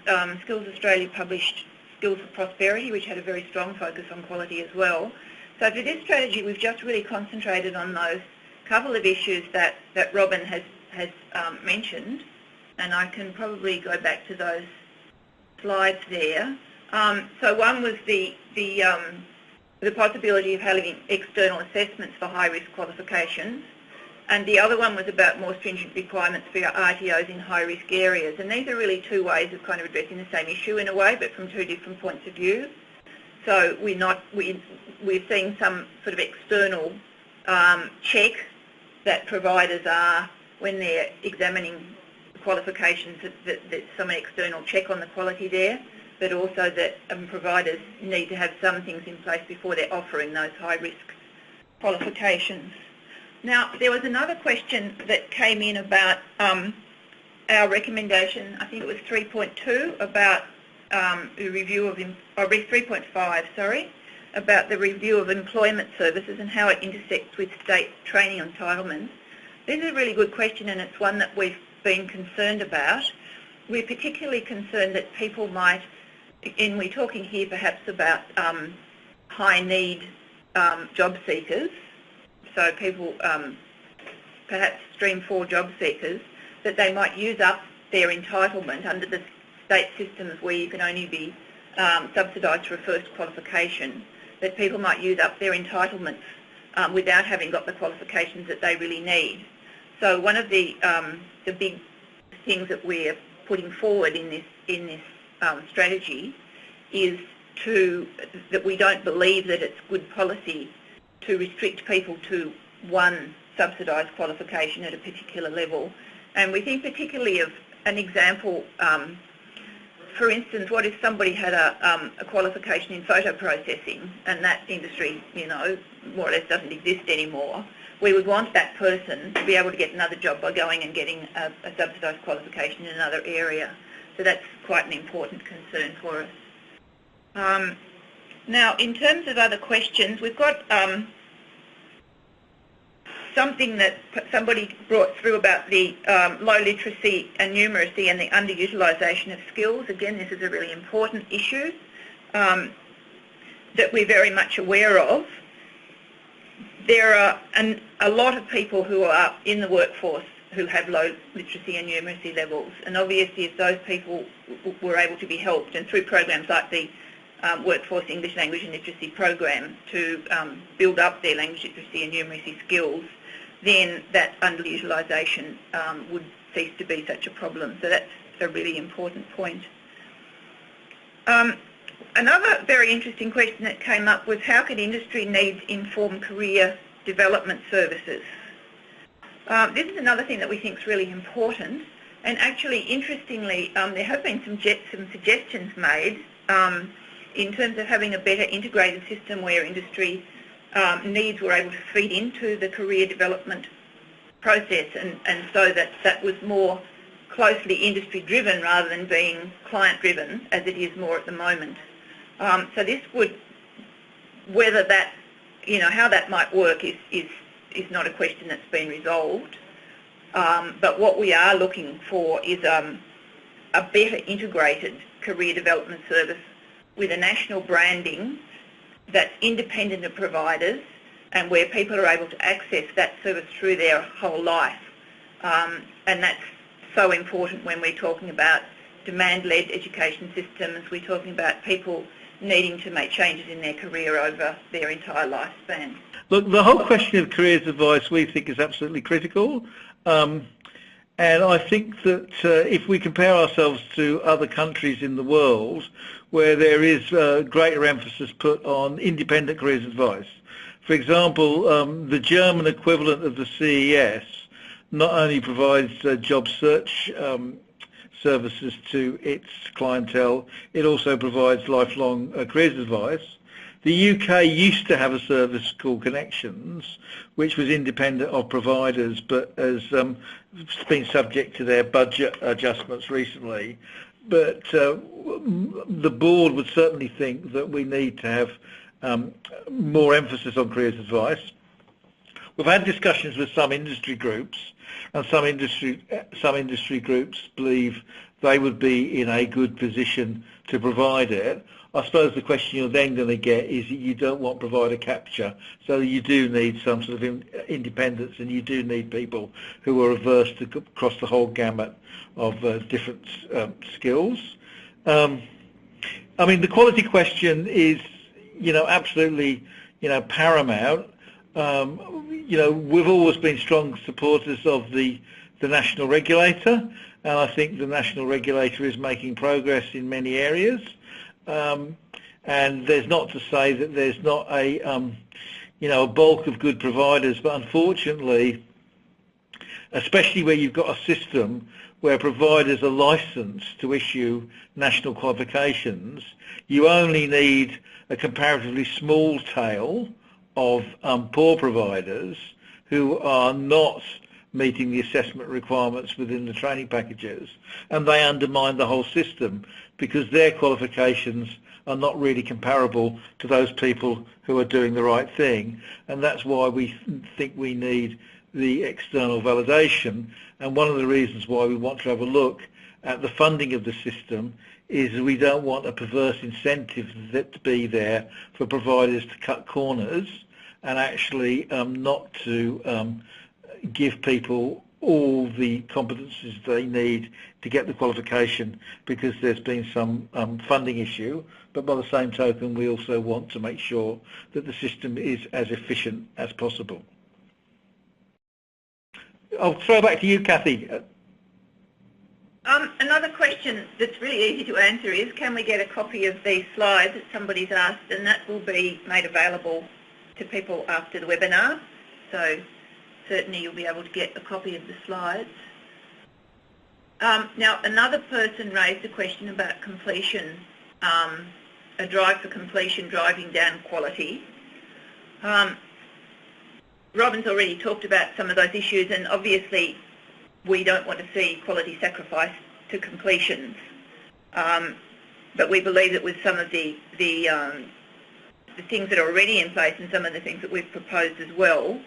B: Skills Australia published Skills for Prosperity, which had a very strong focus on quality as well. So for this strategy, we've just really concentrated on those couple of issues that Robin has mentioned, and I can probably go back to those slides there. So one was the possibility of having external assessments for high-risk qualifications, and the other one was about more stringent requirements for RTOs in high-risk areas. And these are really two ways of kind of addressing the same issue in a way, but from two different points of view. So we're seeing some sort of external check that providers are, when they're examining qualifications, that some external check on the quality there, but also that providers need to have some things in place before they're offering those high-risk qualifications. Now, there was another question that came in about our recommendation, I think it was 3.2, about the review of, 3.5, sorry, about the review of employment services and how it intersects with state training entitlements. This is a really good question, and it's one that we've been concerned about. We're particularly concerned that people might, and we're talking here perhaps about high-need job seekers, so people, perhaps Stream 4 job seekers, that they might use up their entitlement under the state systems where you can only be subsidised for a first qualification, that people might use up their entitlements without having got the qualifications that they really need. So one of the big things that we're putting forward in this strategy is that we don't believe that it's good policy to restrict people to one subsidised qualification at a particular level. And we think particularly of an example, for instance, what if somebody had a qualification in photo processing and that industry, more or less doesn't exist anymore? We would want that person to be able to get another job by going and getting a subsidised qualification in another area. So that's quite an important concern for us. Now, in terms of other questions, we've got something that somebody brought through about the low literacy and numeracy and the underutilisation of skills. Again, this is a really important issue that we're very much aware of. There are a lot of people who are in the workforce who have low literacy and numeracy levels, and obviously if those people were able to be helped, and through programs like the workforce English language and literacy program to build up their language literacy and numeracy skills, then that underutilisation would cease to be such a problem. So that's a really important point. Another very interesting question that came up was how can industry needs inform career development services? This is another thing that we think is really important, and actually interestingly there have been some suggestions made in terms of having a better integrated system where industry needs were able to feed into the career development process, and so that was more closely industry driven rather than being client driven as it is more at the moment. So this would, whether that, how that might work is not a question that's been resolved. But what we are looking for is a better integrated career development service with a national branding that's independent of providers and where people are able to access that service through their whole life. And that's so important when we're talking about demand-led education systems. We're talking about people needing to make changes in their career over their entire lifespan.
A: Look, the whole question of careers advice we think is absolutely critical. And I think that if we compare ourselves to other countries in the world where there is greater emphasis put on independent careers advice, for example, the German equivalent of the CES not only provides job search services to its clientele, it also provides lifelong careers advice. The UK used to have a service called Connections, which was independent of providers, but has been subject to their budget adjustments recently. But the board would certainly think that we need to have more emphasis on careers advice. We've had discussions with some industry groups, and some industry groups believe they would be in a good position to provide it. I suppose the question you're then going to get is that you don't want provider capture, so you do need some sort of independence, and you do need people who are averse to cross the whole gamut of different skills. I mean, the quality question is, absolutely, paramount. We've always been strong supporters of the national regulator, and I think the national regulator is making progress in many areas. And there's not to say that there's not a bulk of good providers, but unfortunately, especially where you've got a system where providers are licensed to issue national qualifications, you only need a comparatively small tail of poor providers who are not meeting the assessment requirements within the training packages, and they undermine the whole system because their qualifications are not really comparable to those people who are doing the right thing. And that's why we think we need the external validation. And one of the reasons why we want to have a look at the funding of the system is we don't want a perverse incentive to be there for providers to cut corners and actually not to give people all the competencies they need to get the qualification because there's been some funding issue. But by the same token, we also want to make sure that the system is as efficient as possible. I'll throw back to you, Kathy.
B: Another question that's really easy to answer is, can we get a copy of these slides that somebody's asked, and that will be made available to people after the webinar. So certainly you'll be able to get a copy of the slides. Now, another person raised a question about completion, a drive for completion driving down quality. Robin's already talked about some of those issues, and obviously we don't want to see quality sacrifice to completions. But we believe that with some of the things that are already in place and some of the things that we've proposed as well,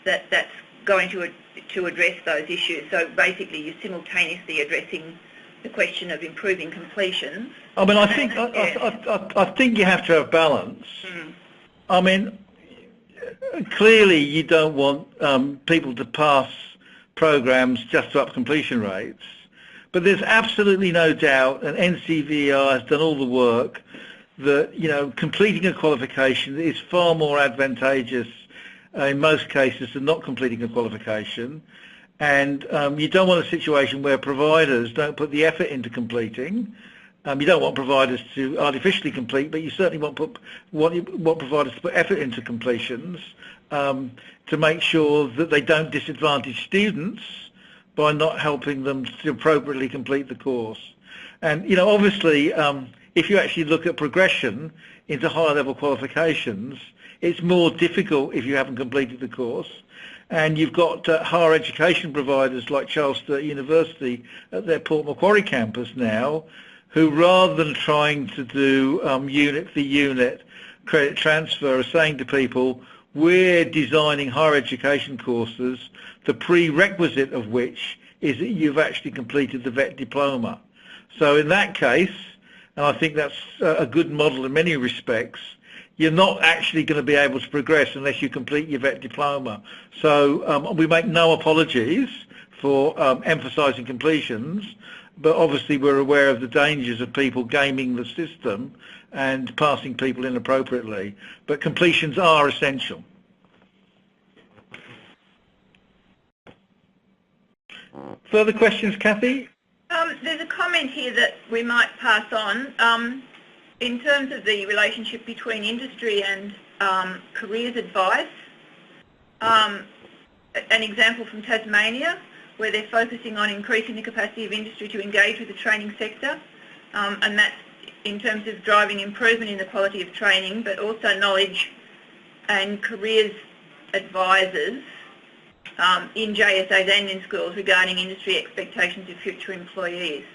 B: that's going to address those issues. So basically you're simultaneously addressing the question of improving completions.
A: I mean, I think you have to have balance. I mean, clearly you don't want people to pass programs just to up completion rates, but there's absolutely no doubt, and NCVR has done all the work, that, completing a qualification is far more advantageous in most cases than not completing a qualification. And you don't want a situation where providers don't put the effort into completing. You don't want providers to artificially complete, but you certainly want providers to put effort into completions to make sure that they don't disadvantage students by not helping them to appropriately complete the course. And, obviously, if you actually look at progression into higher level qualifications, it's more difficult if you haven't completed the course. And you've got higher education providers like Charles Sturt University at their Port Macquarie campus now, who rather than trying to do unit for unit credit transfer are saying to people, we're designing higher education courses, the prerequisite of which is that you've actually completed the VET diploma. So in that case, and I think that's a good model in many respects, you're not actually going to be able to progress unless you complete your VET diploma. So we make no apologies for emphasising completions, but obviously we're aware of the dangers of people gaming the system and passing people inappropriately. But completions are essential. Further questions, Kathy?
B: There's a comment here that we might pass on. In terms of the relationship between industry and careers advice, an example from Tasmania, where they're focusing on increasing the capacity of industry to engage with the training sector, and that's in terms of driving improvement in the quality of training, but also knowledge and careers advisors in JSAs and in schools regarding industry expectations of future employees.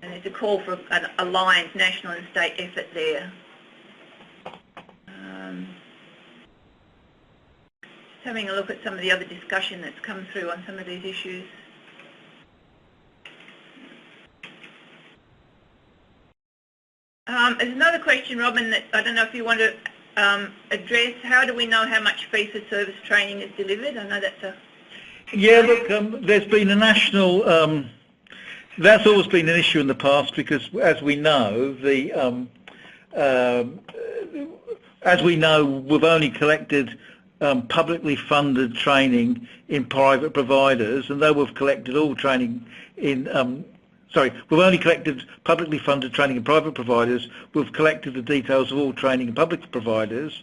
B: And there's a call for an alliance, national and state effort there. Just having a look at some of the other discussion that's come through on some of these issues. There's another question, Robin, that I don't know if you want to address. How do we know how much fee-for-service training is delivered? I know that's a...
A: Yeah, look, there's been a national... that's always been an issue in the past because, as we know, we've only collected publicly funded training in private providers, and though we've collected all training in... we've only collected publicly funded training in private providers. We've collected the details of all training in public providers.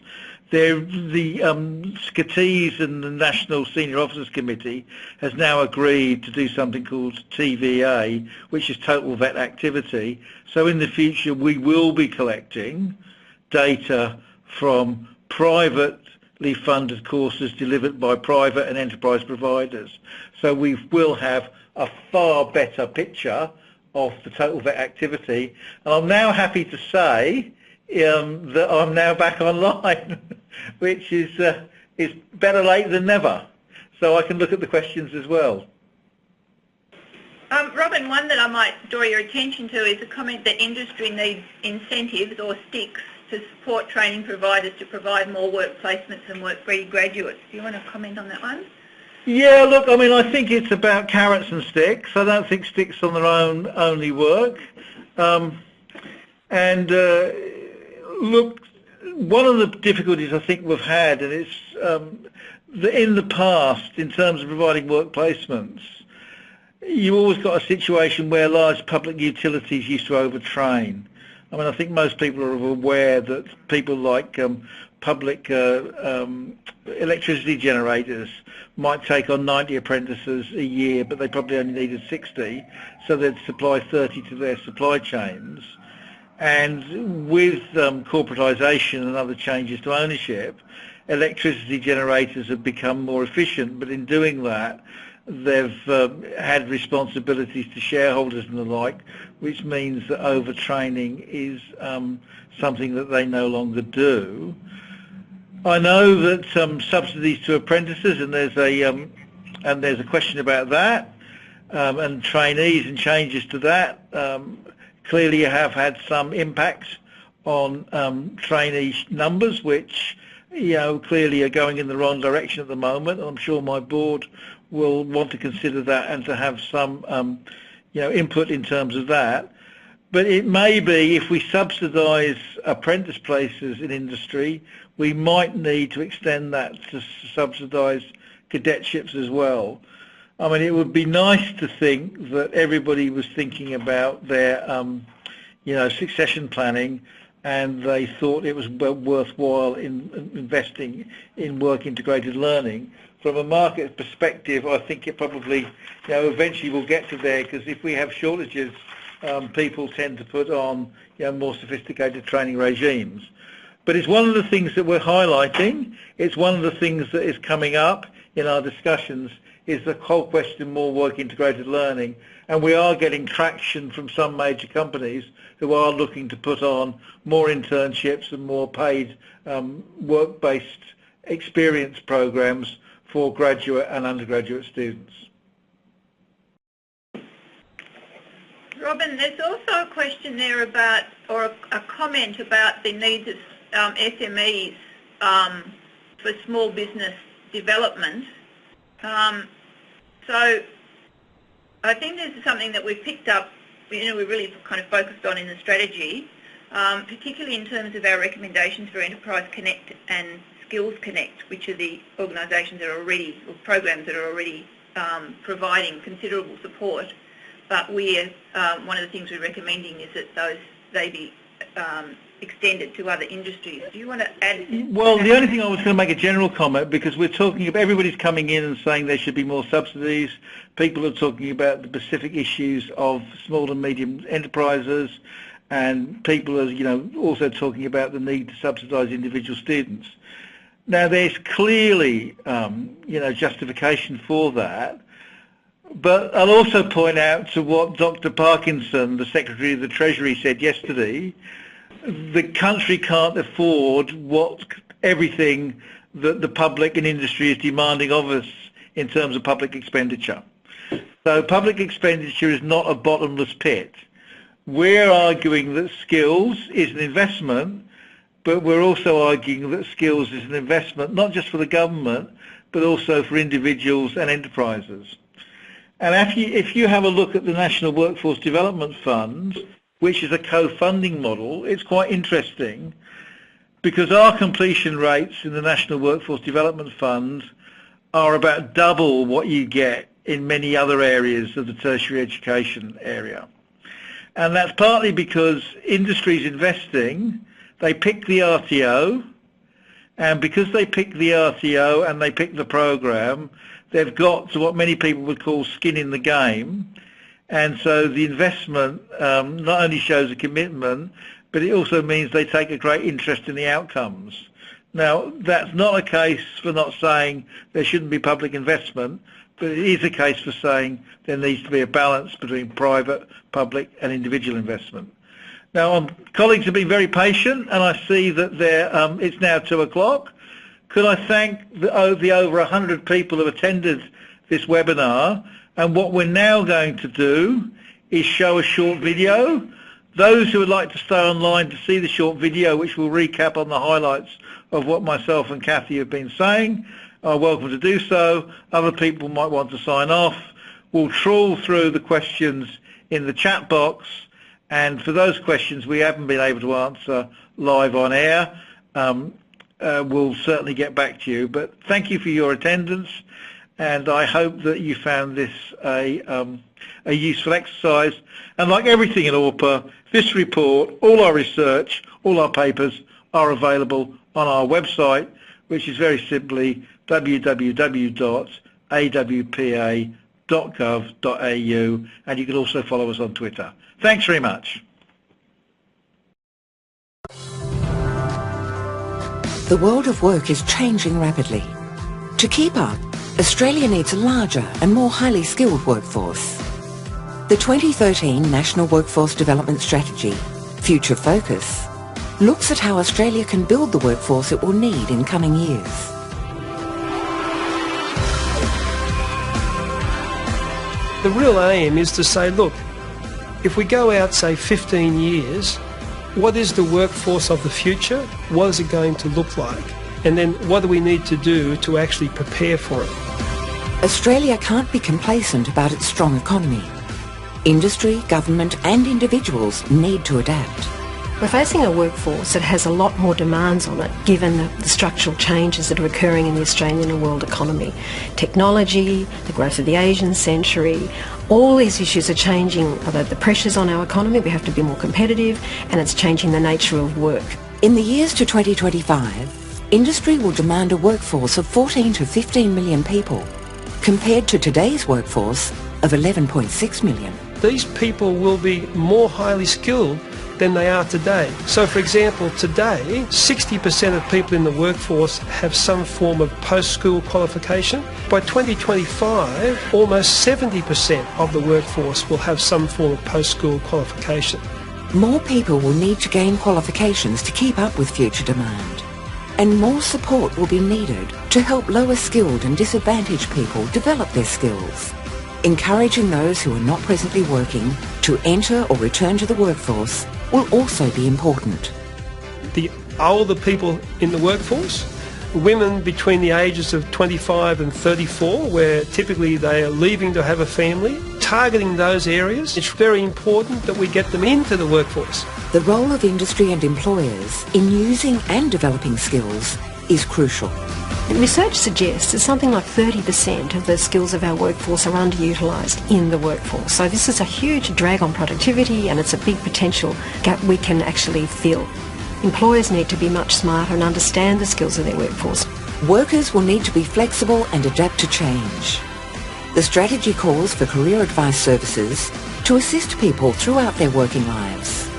A: The SCTEs and the National Senior Officers Committee has now agreed to do something called TVA, which is Total Vet Activity. So in the future we will be collecting data from privately funded courses delivered by private and enterprise providers. So we will have a far better picture of the total vet activity. And I'm now happy to say that I'm now back online, which is better late than never. So I can look at the questions as well.
B: Robin, one that I might draw your attention to is a comment that industry needs incentives or sticks to support training providers to provide more work placements and work-ready graduates. Do you want to comment on that one?
A: Yeah, look, I mean, I think it's about carrots and sticks. I don't think sticks on their own only work. Look, one of the difficulties I think we've had, and it's in the past, in terms of providing work placements, you always got a situation where large public utilities used to overtrain. I mean, I think most people are aware that people like public electricity generators might take on 90 apprentices a year, but they probably only needed 60, so they'd supply 30 to their supply chains. And with corporatisation and other changes to ownership, electricity generators have become more efficient, but in doing that, they've had responsibilities to shareholders and the like, which means that overtraining is something that they no longer do. I know that subsidies to apprentices, and there's a question about that, and trainees and changes to that, clearly have had some impact on trainee numbers, which clearly are going in the wrong direction at the moment. I'm sure my board will want to consider that and to have some input in terms of that. But it may be if we subsidise apprentice places in industry, we might need to extend that to subsidise cadetships as well. I mean, it would be nice to think that everybody was thinking about their, succession planning, and they thought it was worthwhile in investing in work-integrated learning. From a market perspective, I think it probably, eventually will get to there, because if we have shortages, people tend to put on, more sophisticated training regimes. But it's one of the things that we're highlighting. It's one of the things that is coming up in our discussions, is the whole question more work-integrated learning. And we are getting traction from some major companies who are looking to put on more internships and more paid work-based experience programs for graduate and undergraduate students.
B: Robin, there's also a question there about, or a comment about the needs of SMEs for small business development. So I think this is something that we've picked up, we're really kind of focused on in the strategy, particularly in terms of our recommendations for Enterprise Connect and Skills Connect, which are the organisations that are already, or programs that are already providing considerable support. But we're, one of the things we're recommending is that they be extended to other industries. Do you want to add?
A: Well, the only thing I was going to make a general comment, because we're talking about, everybody's coming in and saying there should be more subsidies. People are talking about the specific issues of small and medium enterprises, and people are, also talking about the need to subsidise individual students. Now, there's clearly, justification for that. But I'll also point out to what Dr. Parkinson, the Secretary of the Treasury, said yesterday. The country can't afford everything that the public and industry is demanding of us in terms of public expenditure. So public expenditure is not a bottomless pit. We're arguing that skills is an investment, but we're also arguing that skills is an investment not just for the government, but also for individuals and enterprises. And if you have a look at the National Workforce Development Fund, which is a co-funding model, it's quite interesting, because our completion rates in the National Workforce Development Fund are about double what you get in many other areas of the tertiary education area. And that's partly because industry's investing, they pick the RTO, and because they pick the RTO and they pick the program, they've got to what many people would call skin in the game. And so the investment not only shows a commitment, but it also means they take a great interest in the outcomes. Now, that's not a case for not saying there shouldn't be public investment, but it is a case for saying there needs to be a balance between private, public and individual investment. Now, colleagues have been very patient, and I see that it's now 2 o'clock. Could I thank the over 100 people who attended this webinar? And what we're now going to do is show a short video. Those who would like to stay online to see the short video, which will recap on the highlights of what myself and Kathy have been saying, are welcome to do so. Other people might want to sign off. We'll trawl through the questions in the chat box, and for those questions we haven't been able to answer live on air, we'll certainly get back to you. But thank you for your attendance, and I hope that you found this a useful exercise. And like everything at AWPA, this report, all our research, all our papers are available on our website, which is very simply www.awpa.gov.au, and you can also follow us on Twitter. Thanks very much.
C: The world of work is changing rapidly. To keep up, Australia needs a larger and more highly skilled workforce. The 2013 National Workforce Development Strategy, Future Focus, looks at how Australia can build the workforce it will need in coming years.
D: The real aim is to say, look, if we go out, say, 15 years, what is the workforce of the future? What is it going to look like? And then what do we need to do to actually prepare for it?
C: Australia can't be complacent about its strong economy. Industry, government and individuals need to adapt.
E: We're facing a workforce that has a lot more demands on it, given the structural changes that are occurring in the Australian and world economy. Technology, the growth of the Asian century, all these issues are changing the pressures on our economy. We have to be more competitive, and it's changing the nature of work.
C: In the years to 2025, industry will demand a workforce of 14 to 15 million people, compared to today's workforce of 11.6 million.
D: These people will be more highly skilled than they are today. So for example, today 60% of people in the workforce have some form of post-school qualification. By 2025, almost 70% of the workforce will have some form of post-school qualification.
C: More people will need to gain qualifications to keep up with future demand. And more support will be needed to help lower skilled and disadvantaged people develop their skills. Encouraging those who are not presently working to enter or return to the workforce will also be important.
D: The older people in the workforce, women between the ages of 25 and 34, where typically they are leaving to have a family, targeting those areas, it's very important that we get them into the workforce.
C: The role of industry and employers in using and developing skills is crucial.
E: Research suggests that something like 30% of the skills of our workforce are underutilised in the workforce. So this is a huge drag on productivity, and it's a big potential gap we can actually fill. Employers need to be much smarter and understand the skills of their workforce.
C: Workers will need to be flexible and adapt to change. The strategy calls for career advice services to assist people throughout their working lives.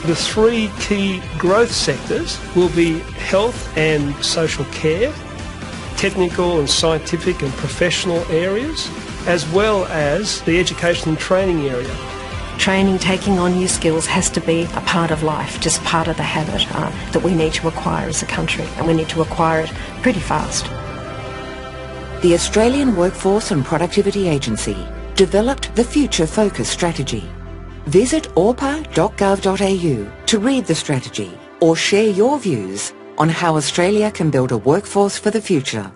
D: The three key growth sectors will be health and social care, technical and scientific and professional areas, as well as the education and training area.
E: Training, taking on new skills has to be a part of life, just part of the habit that we need to acquire as a country, and we need to acquire it pretty fast.
C: The Australian Workforce and Productivity Agency developed the Future Focus strategy. Visit awpa.gov.au to read the strategy or share your views on how Australia can build a workforce for the future.